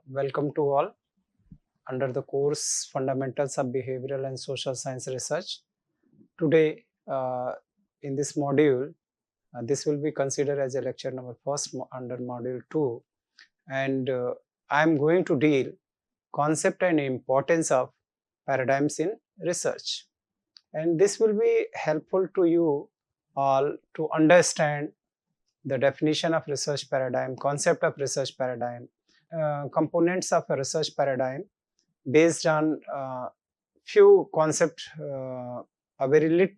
Welcome to all under the course Fundamentals of Behavioral and Social Science Research. Today, in this module, this will be considered as a lecture number first under module 2, and I am going to deal concept and importance of paradigms in research. And this will be helpful to you all to understand the definition of research paradigm, concept of research paradigm, components of a research paradigm based on few concept, a very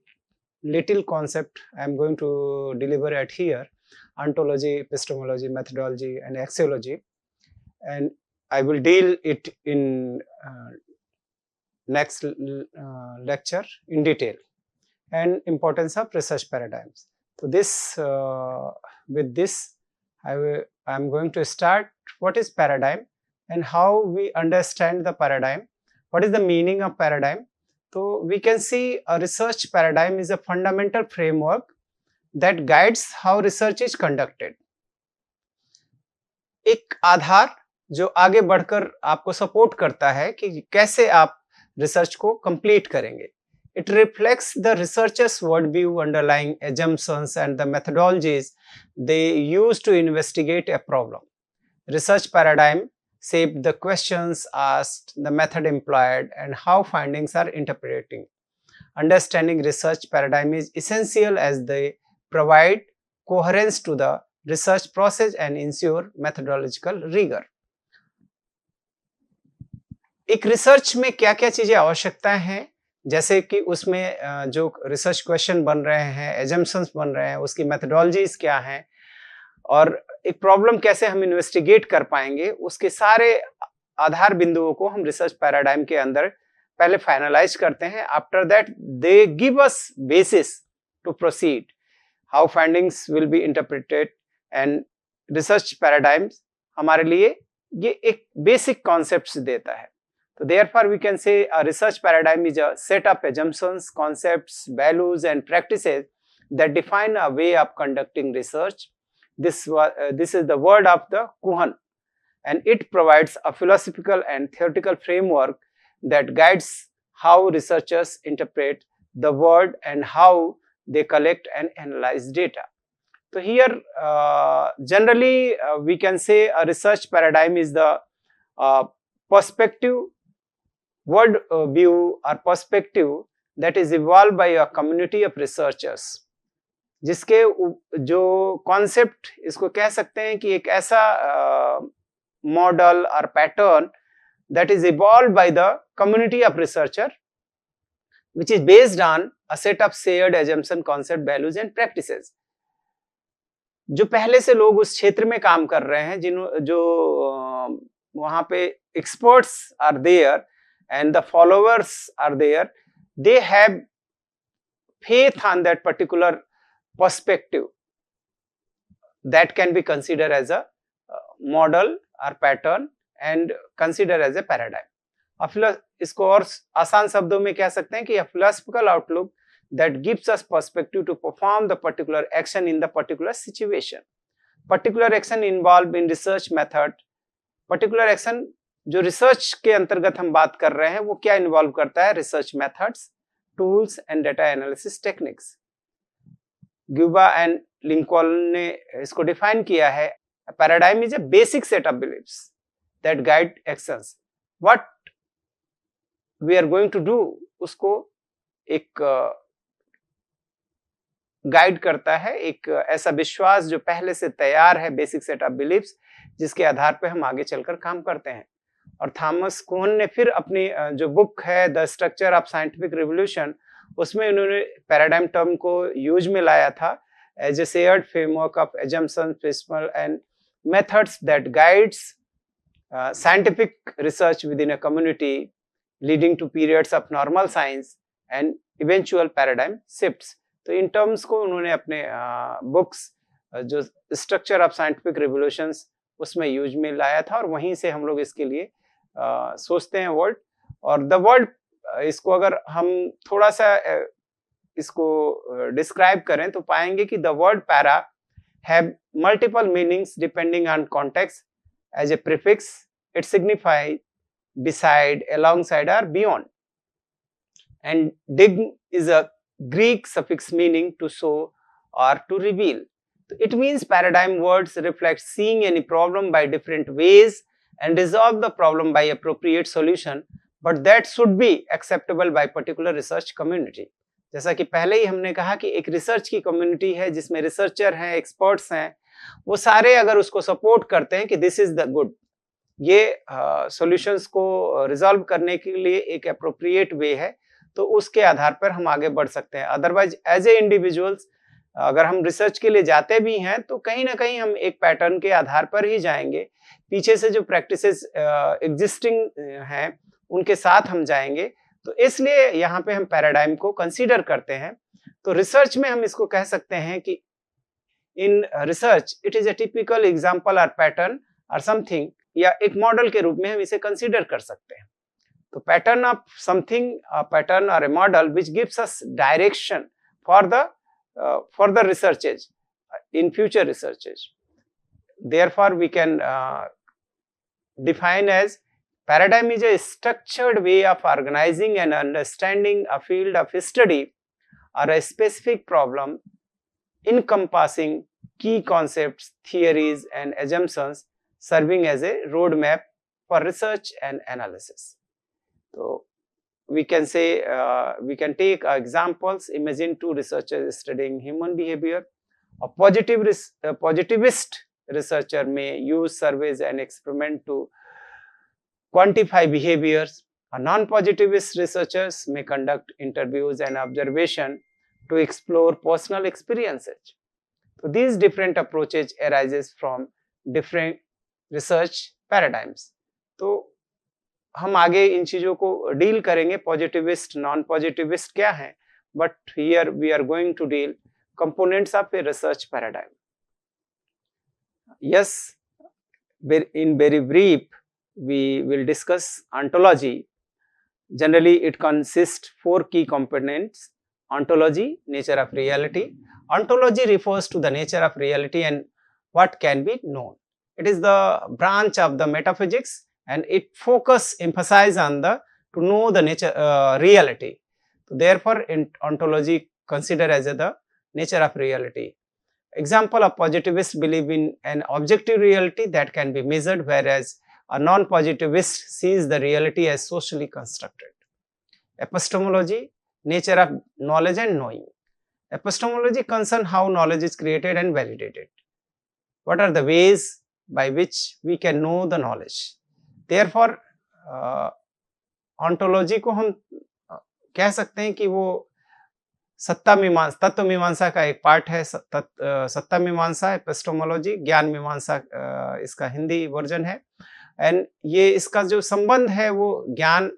little concept I am going to deliver at here: ontology, epistemology, methodology, and axiology. And I will deal it in next lecture in detail. And importance of research paradigms. So with this, I am going to start what is paradigm and how we understand the paradigm. What is the meaning of paradigm? So we can see a research paradigm is a fundamental framework that guides how research is conducted. एक आधार जो आगे बढ़कर आपको support करता है कि कैसे आप रिसर्च को कंप्लीट करेंगे. It reflects the researcher's worldview, underlying assumptions, and the methodologies they use to investigate a problem. Research paradigm shape the questions asked, the method employed, and how findings are interpreted. Understanding research paradigm is essential as they provide coherence to the research process and ensure methodological rigor. एक research में क्या क्या चीजें आवश्यकता हैं, जैसे कि उसमें जो रिसर्च क्वेश्चन बन रहे हैं, एजम्पशंस बन रहे हैं, उसकी मेथडोलॉजीज क्या हैं और एक प्रॉब्लम कैसे हम इन्वेस्टिगेट कर पाएंगे, उसके सारे आधार बिंदुओं को हम रिसर्च पैराडाइम के अंदर पहले फाइनलाइज करते हैं. After that they give us basis to proceed how findings will be interpreted. And research paradigms हमारे लिए ये एक बेसिक कॉन्सेप्ट्स देता है. So therefore, we can say a research paradigm is a set of assumptions, concepts, values, and practices that define a way of conducting research. This is the word of the Kuhan, and it provides a philosophical and theoretical framework that guides how researchers interpret the world and how they collect and analyze data. So here, generally, we can say a research paradigm is the perspective, world view or perspective that is evolved by a community of researchers. जिसके जो concept, इसको कह सकते हैं कि एक ऐसा model और pattern that is evolved by the community of researcher, which is based on a set of shared assumption, concept, values and practices. जो पहले से लोग उस क्षेत्र में काम कर रहे हैं, जो वहां पे experts are there and the followers are there, they have faith on that particular perspective that can be considered as a model or pattern and considered as a paradigm. इसको और आसान शब्दों में कह सकते हैं कि a philosophical outlook that gives us perspective to perform the particular action in the particular situation. Particular action involved in research method. Particular action जो रिसर्च के अंतर्गत हम बात कर रहे हैं वो क्या इन्वॉल्व करता है? Research methods, tools and data analysis techniques. Guba and Lincoln ने इसको डिफाइन किया है. Paradigm is a basic set of beliefs that guide actions. What we are going to do, उसको एक गाइड करता है, एक ऐसा विश्वास जो पहले से तैयार है, बेसिक सेट ऑफ बिलीफ्स, जिसके आधार पे हम आगे चलकर काम करते हैं. और थॉमस कुहन ने फिर अपनी जो बुक है the structure of scientific revolution, उसमें उन्होंने पैराडाइम टर्म को यूज में लाया था as a shared framework of assumptions, principles and methods that guides scientific research within a community, leading to periods of normal science and eventual paradigm shifts. तो in terms को उन्होंने अपने books जो structure of scientific revolutions उसमें use में लाया था और वहीं से हम लोग इसके लिए सोचते हैं वर्ड. और द वर्ड, इसको अगर हम थोड़ा सा इसको डिस्क्राइब करें तो पाएंगे कि the word para have multiple meanings depending on context. As a prefix it signifies beside, alongside or beyond. And dig is a Greek suffix meaning to show or to reveal. It means paradigm words reflect seeing any problem by different ways and resolve the problem by appropriate solution, but that should be acceptable by particular research community. जैसा कि पहले ही हमने कहा कि एक research की community है जिसमें रिसर्चर हैं, एक्सपर्ट्स हैं, वो सारे अगर उसको सपोर्ट करते हैं कि दिस इज द गुड, ये सॉल्यूशंस को रिजॉल्व करने के लिए एक अप्रोप्रिएट वे है, तो उसके आधार पर हम आगे बढ़ सकते हैं. अदरवाइज एज ए इंडिविजुअल्स अगर हम रिसर्च के लिए जाते भी हैं तो कहीं ना कहीं हम एक पैटर्न के आधार पर ही जाएंगे, पीछे से जो प्रैक्टिसेस एग्जिस्टिंग हैं उनके साथ हम जाएंगे. तो इसलिए यहाँ पे हम पैराडाइम को कंसीडर करते हैं. तो रिसर्च में हम इसको कह सकते हैं कि in research it is a typical example और पैटर्न और समथिंग, या एक मॉडल के रूप में हम इसे कंसीडर कर सकते हैं. तो पैटर्न ऑफ समथिंग, पैटर्न और a model which gives us direction for the researches in future researches. Therefore we can define as paradigm is a structured way of organizing and understanding a field of study or a specific problem, encompassing key concepts, theories and assumptions, serving as a roadmap for research and analysis. So we can say, we can take examples. Imagine two researchers studying human behavior. A positivist researcher may use surveys and experiment to quantify behaviors. A non-positivist researchers may conduct interviews and observation to explore personal experiences. So these different approaches arises from different research paradigms. तो हम आगे इन चीजों को deal करेंगे, positivist non positivist क्या है, but here we are going to deal components of a research paradigm. Yes, in very brief we will discuss ontology. Generally it consists 4 key components. Ontology, nature of reality. Ontology refers to the nature of reality and what can be known. It is the branch of the metaphysics and it emphasize on the to know the nature reality. Therefore ontology consider as the nature of reality. Example of positivist believe in an objective reality that can be measured, whereas a non-positivist sees the reality as socially constructed. Epistemology, nature of knowledge and knowing. Epistemology concerns how knowledge is created and validated. What are the ways by which we can know the knowledge? Therefore ontology को हम कह सकते हैं कि वो तत्व मीमांसा का एक पार्ट है. सत्ता मीमांसा, एपिस्टेमोलॉजी, ज्ञान मीमांसा इसका हिंदी वर्जन है. एंड ये इसका जो संबंध है वो ज्ञान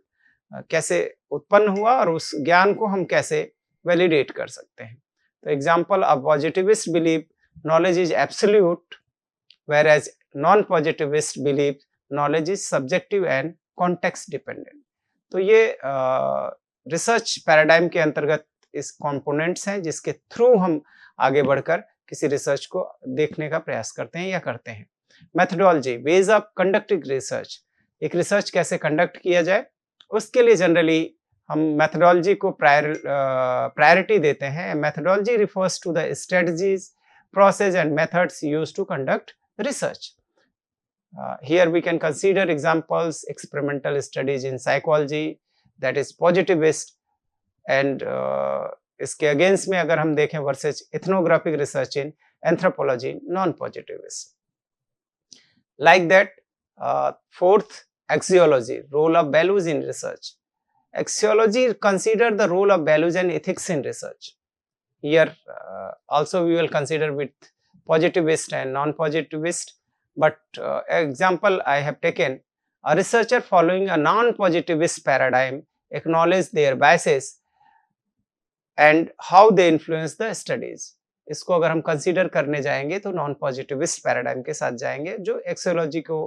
कैसे उत्पन्न हुआ और उस ज्ञान को हम कैसे वैलिडेट कर सकते हैं. तो example, a positivist believe knowledge is absolute, whereas non-positivist believe knowledge is subjective and context dependent. तो ये रिसर्च पैराडाइम के अंतर्गत इस कंपोनेंट्स हैं जिसके थ्रू हम आगे बढ़कर किसी रिसर्च को देखने का प्रयास करते हैं या करते हैं. Methodology, ways of conducting research. एक रिसर्च कैसे कंडक्ट किया जाए उसके लिए जनरली हम मेथडोलॉजी को प्रायोरिटी देते हैं. Methodology refers to the strategies, process and methods used to conduct research. Here we can consider examples, experimental studies in psychology, that is positivist, and इसके अगेंस्ट में अगर हम देखें versus ethnographic research in anthropology, non-positivist. Like that, fourth, axiology, role of values in research. Axiology consider the role of values and ethics in research. Here also we will consider with positivist and non-positivist, but example I have taken, a researcher following a non-positivist paradigm acknowledge their biases and how they influence the studies. इसको अगर हम consider करने जाएंगे तो non positivist paradigm के साथ जाएंगे जो एक्सियोलॉजी को.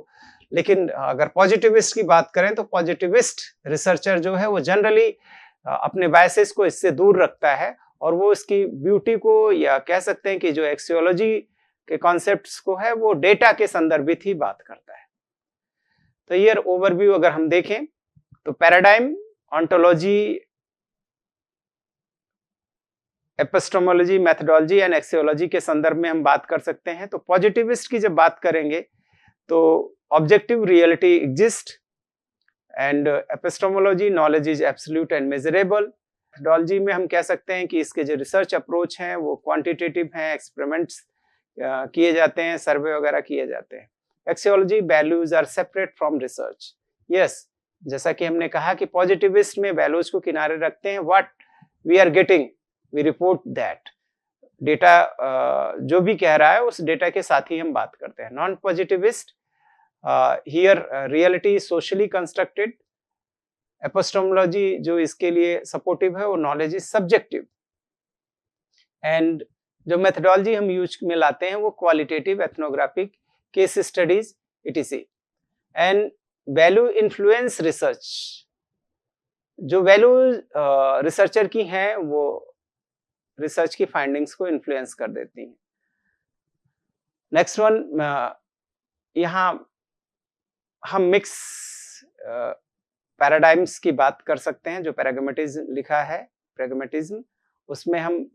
लेकिन अगर पॉजिटिविस्ट की बात करें तो पॉजिटिविस्ट रिसर्चर जो है वो जनरली अपने बायसेस को इससे दूर रखता है और वो इसकी ब्यूटी को, या कह सकते हैं कि जो एक्सियोलॉजी के कॉन्सेप्ट्स को है वो डेटा के संदर्भित ही बात करता है. तो ईयर ओवरव्यू अगर हम देखें तो paradigm, ontology, epistemology, methodology and axiology के संदर्भ में हम बात कर सकते हैं। तो पॉजिटिविस्ट की जब बात करेंगे तो objective reality exist and epistemology, knowledge is absolute and measurable. Methodology में हम कह सकते हैं कि इसके जो रिसर्च अप्रोच हैं वो क्वांटिटेटिव हैं, एक्सपेरिमेंट्स किए जाते हैं, सर्वे वगैरह किए जाते हैं। Axiology, values are separate from research. Yes, जैसा कि हमने कहा कि पॉजिटिविस्ट में वैल्यूज को किनारे रखते हैं, what we are getting we report that. Data जो भी कह रहा है उस डेटा के साथ ही हम बात करते हैं। Non positivist, here reality socially constructed. Epistemology जो इसके लिए सपोर्टिव है वो नॉलेज इज सब्जेक्टिव। एंड जो मेथोडोलॉजी हम यूज में लाते हैं वो qualitative, ethnographic, case studies etc। And value influence research, जो वैल्यू रिसर्चर की हैं वो रिसर्च की फाइंडिंग्स को इन्फ्लुएंस कर देती हैं। नेक्स्ट वन, यहाँ हम मिक्स पैराडाइम्स की बात कर सकते हैं। जो प्रैग्मेटिज्म लिखा है, प्रैग्मेटिज्म, उसमें हम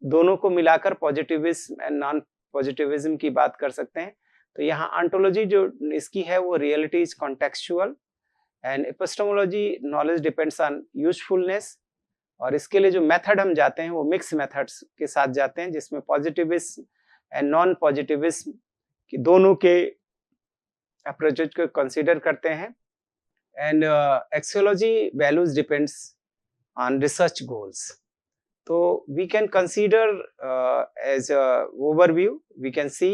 दोनों को मिलाकर पॉजिटिविज्म एंड नॉन पॉजिटिविज्म की बात कर सकते हैं। तो यहाँ ऑन्टोलॉजी जो इसकी है वो reality is contextual and epistemology knowledge depends on usefulness. और इसके लिए जो मेथड हम जाते हैं वो मिक्स मेथड्स के साथ जाते हैं, जिसमें पॉजिटिविज्म एंड नॉन पॉजिटिविज्म की दोनों के अप्रोचेज को कंसीडर करते हैं। And axiology values depends on research goals. तो we can consider as overview, we can see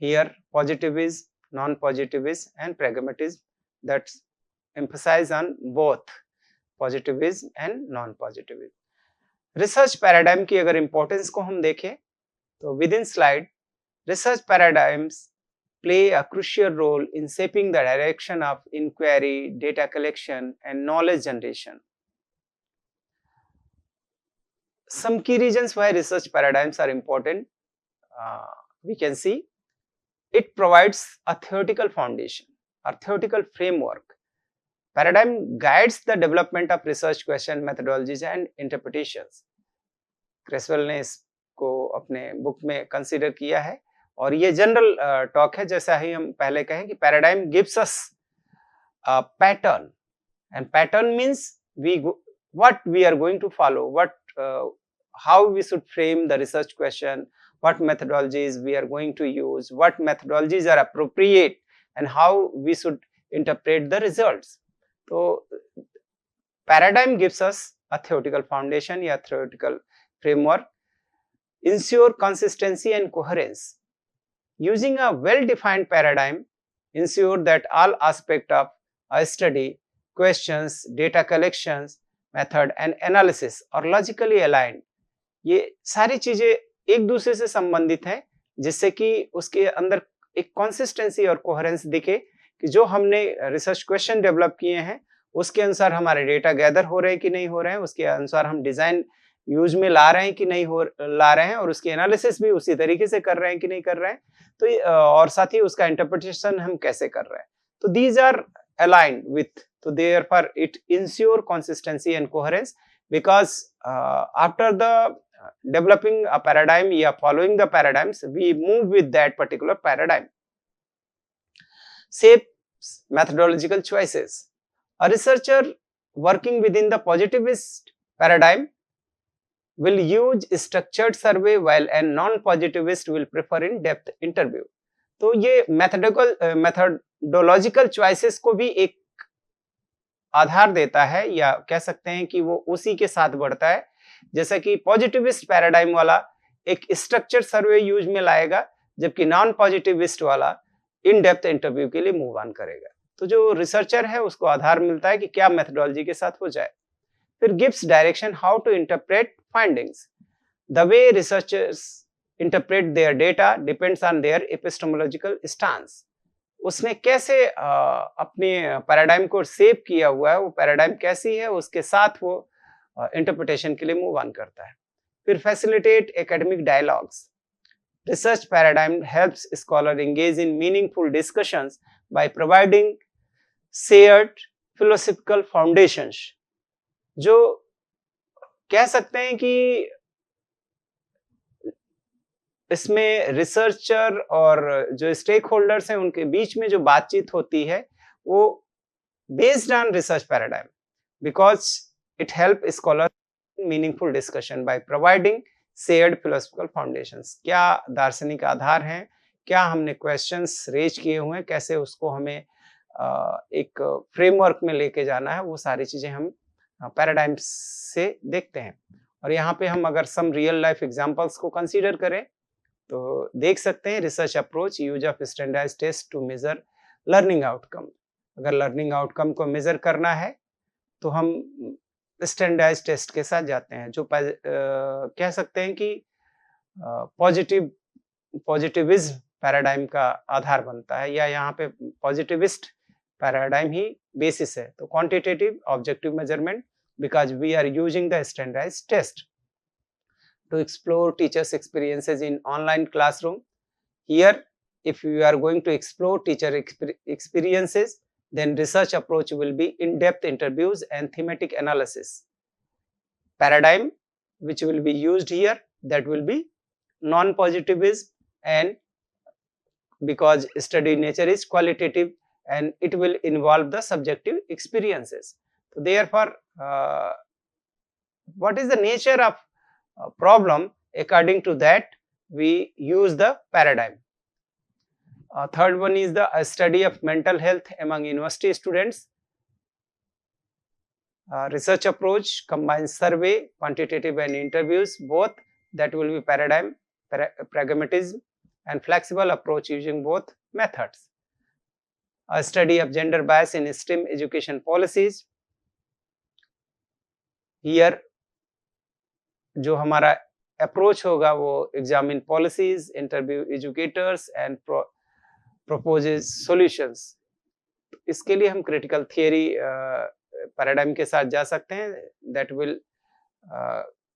here positivism, non positivism and pragmatism that emphasize on both positivism and non-positivism. Research paradigm की अगर importance को हम देखें तो within slide, research paradigms play a crucial role in shaping the direction of inquiry, data collection and knowledge generation. Some key reasons why research paradigms are important, we can see it provides a theoretical foundation or theoretical framework. Paradigm guides the development of research question, methodologies and interpretations. क्रेसवेल ने इसको अपने book में consider किया है और ये general talk है, जैसा ही हम पहले कहें कि paradigm gives us pattern and pattern means what we are going to follow, how we should frame the research question, what methodologies we are going to use, what methodologies are appropriate and how we should interpret the results. तो paradigm gives us a theoretical foundation या theoretical framework, ensure consistency and coherence. Using a well-defined paradigm ensure that all aspects of a study, questions, data collections, method and analysis are logically aligned. ये सारी चीजें एक दूसरे से संबंधित हैं, जिससे कि उसके अंदर एक कंसिस्टेंसी और कोहेरेंस दिखे कि जो हमने रिसर्च क्वेश्चन डेवलप किए हैं उसके अनुसार हमारे डेटा गैदर हो रहे हैं कि नहीं हो रहे हैं, उसके अनुसार हम डिजाइन यूज में ला रहे हैं कि नहीं ला रहे हैं, और उसकी एनालिसिस भी उसी तरीके से कर रहे हैं कि नहीं कर रहे हैं, तो और साथ ही उसका इंटरप्रिटेशन हम कैसे कर रहे हैं। तो दीज आर अलाइंड विथ, तो therefore it ensure consistency and coherence, because after the developing a paradigm or following the paradigms, we move with that particular paradigm. Shapes methodological choices. A researcher working within the positivist paradigm will use structured survey, while a non-positivist will prefer in-depth interview. तो ये methodological choices को भी एक आधार देता है, या कह सकते हैं कि वो उसी के साथ बढ़ता है, जैसा कि पॉजिटिविस्ट पैराडाइम वाला एक स्ट्रक्चर सर्वे यूज में लाएगा, जबकि नॉन पॉजिटिविस्ट वाला इन डेप्थ इंटरव्यू के लिए मूव ऑन करेगा। तो जो रिसर्चर है उसको आधार मिलता है कि क्या मेथोडोलॉजी के साथ हो जाए। फिर gives direction how to interpret findings. The way researchers interpret their data depends on their epistemological stance. उसने कैसे अपने पैराडाइम को शेप किया हुआ है, वो पैराडाइम कैसी है, उसके साथ वो इंटरप्रिटेशन के लिए मूव ऑन करता है। फिर facilitate academic dialogues. research paradigm helps scholar engage in meaningful discussions by providing shared philosophical foundations. जो कह सकते हैं कि इसमें रिसर्चर और जो स्टेक होल्डर्स हैं उनके बीच में जो बातचीत होती है वो based on research paradigm, because it help scholar meaningful discussion by providing shared philosophical foundations. क्या दार्शनिक आधार हैं, क्या हमने क्वेश्चंस रेज किए हुए हैं, कैसे उसको हमें एक फ्रेमवर्क में लेके जाना है, वो सारी चीजें हम पैराडाइम्स से देखते हैं। और यहाँ पे हम अगर सम रियल लाइफ एग्जांपल्स को कंसीडर करें तो देख सकते हैं research approach use of standardised test to measure learning outcome. अगर लर्निंग आउटकम को मेजर करना है तो हम स्टैंडर्डाइज्ड टेस्ट के साथ जाते हैं, जो कह सकते हैं कि पॉजिटिविज्म पैराडाइम का आधार बनता है, या यहाँ पे पॉजिटिविस्ट पैराडाइम ही बेसिस है। तो quantitative objective measurement, because we are using the standardised test to explore teachers' experiences in online classroom. Here, if you are going to explore teacher experiences, then research approach will be in-depth interviews and thematic analysis. Paradigm which will be used here, that will be non-positivism, and because study nature is qualitative and it will involve the subjective experiences. So therefore, what is the nature of problem? According to that we use the paradigm. Third one is the study of mental health among university students. Research approach combines survey, quantitative and interviews, both. That will be paradigm. Pragmatism and flexible approach using both methods. A study of gender bias in STEM education policies. Here जो हमारा approach होगा वो examine policies, interview educators and proposes solutions. इसके लिए हम critical theory paradigm के साथ जा सकते हैं, that will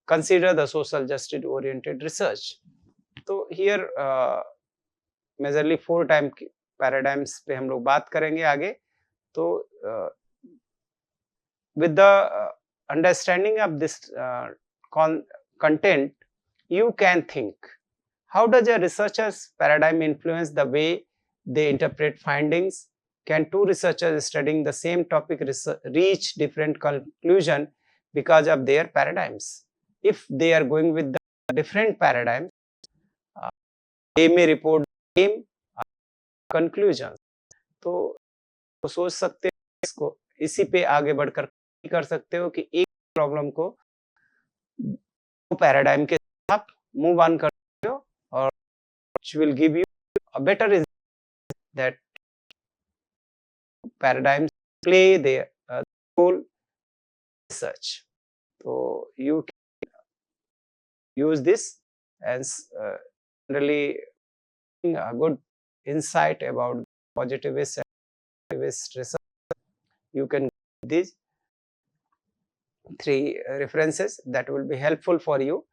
consider the social justice oriented research. तो हियर मेजरली 4 टाइम पैराडाइम्स पे हम लोग बात करेंगे आगे। तो with the understanding of this content, you can think, how does a researcher's paradigm influence the way they interpret findings? Can two researchers studying the same topic reach different conclusion because of their paradigms? If they are going with the different paradigms, they may report the same conclusions. तो सोच सकते हो इसको, इसी पे आगे बढ़कर कर सकते हो कि एक प्रॉब्लम को पैराडाइम के साथ मूव ऑन करते हो और which will give you a better result, that paradigms play their role in research. So you can use this as really a good insight about positivist and negativist research. You can get these 3 references that will be helpful for you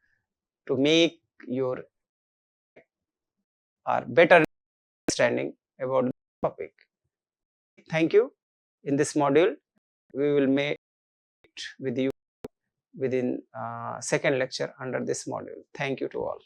to make your or better understanding about the topic. Thank you. In this module we will meet with you within second lecture under this module. Thank you to all.